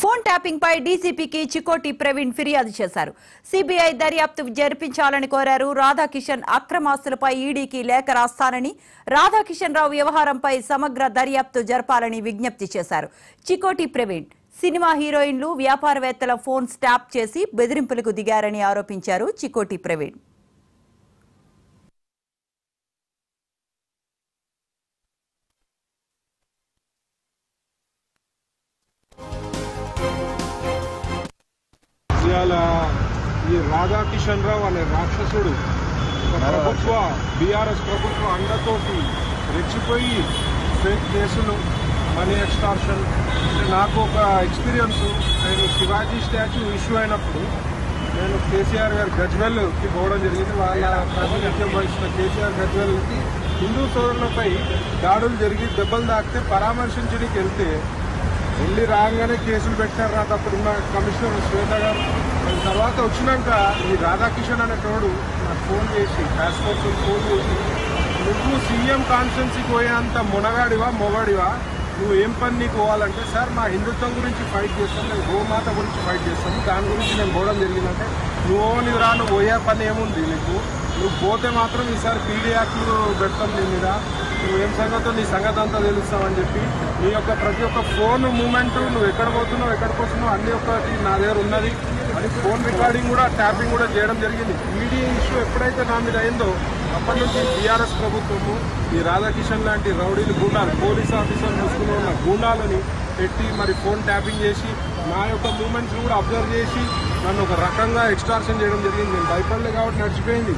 Phone tapping పై డీసీపీకి చికోటి ప్రవీణ్ ఫిర్యాదు చేశారు. CBI దర్యాప్తు జరిపించాలని కోరారు. రాధాకిషన్ అక్రమాస్తులపై ఈడీకి లేఖ రాస్తానని, రాధాకిషన్ రావు వ్యవహారంపై సమగ్ర దర్యాప్తు జరపాలని విజ్ఞప్తి చేశారు. చికోటి ప్రవీణ్ సినిమా హీరోయిన్లు, వ్యాపారవేత్తల ఫోన్ ట్యాప్ చేసి బెదిరింపులకు దిగారని ఆరోపించారు. చికోటి ప్రవీణ్ ఈ రాధాకిషన్ రావు అనే రాక్షసుడు ప్రభుత్వ బీఆర్ఎస్ ప్రభుత్వ అండతోటి రెచ్చిపోయి ఫేక్ కేసులు, మనీ ఎక్స్టార్షన్. నాకు ఒక ఎక్స్పీరియన్స్. నేను శివాజీ స్టాచ్యూ ఇష్యూ అయినప్పుడు నేను కేసీఆర్ గారి గజ్వెల్కి పోవడం జరిగింది. వాళ్ళ ప్రాతినిధ్యం వహించిన కేసీఆర్ గజ్వెల్కి హిందూ సోదరులపై దాడులు జరిగి దెబ్బలు తాకితే పరామర్శించడానికి వెళ్ళి రాగానే కేసులు పెట్టారు. నాకు అప్పుడున్న కమిషనర్ శ్వేత గారు. తర్వాత వచ్చినాక ఈ రాధాకిషన్ అనేటోడు నాకు ఫోన్ చేసి, టాస్క్ ఫోర్స్ ఫోన్ చేసి, నువ్వు సీఎం కాన్స్టిట్యున్సీకి పోయేంత మొనగాడివా మొగాడివా, నువ్వు ఏం పని నీకు పోవాలంటే, సార్ మా హిందుత్వం గురించి ఫైట్ చేస్తాం, నేను గోమాత గురించి ఫైట్ చేస్తాను, దాని గురించి నేను పోవడం జరిగిందంటే, నువ్వు రా, నువ్వు పోయే పని ఏముంది నీకు, నువ్వు పోతే మాత్రం ఈసారి పీడీ యాక్ట్లు పెడతాం నీ మీద, నువ్వేం సంగతో నీ సంగతి అంతా తెలుస్తామని చెప్పి నీ యొక్క ప్రతి ఒక్క ఫోన్ మూమెంట్, నువ్వు ఎక్కడ పోతున్నావు ఎక్కడికి వస్తున్నావు అన్ని ఒక్కటి నా దగ్గర ఉన్నది. అది ఫోన్ రికార్డింగ్ కూడా, ట్యాపింగ్ కూడా చేయడం జరిగింది. ఈడీ ఇష్యూ ఎప్పుడైతే నా మీద అయిందో అప్పటి నుంచి బీఆర్ఎస్ ప్రభుత్వము ఈ రాధాకిషన్ లాంటి రౌడీలు, గూండాలు, పోలీస్ ఆఫీసర్ చూసుకుని ఉన్న గూండాలని పెట్టి మరి ఫోన్ ట్యాపింగ్ చేసి నా యొక్క మూమెంట్స్ కూడా అబ్జర్వ్ చేసి నన్ను ఒక రకంగా ఎక్స్టార్షన్ చేయడం జరిగింది. నేను భయపడలే కాబట్టి నడిచిపోయింది.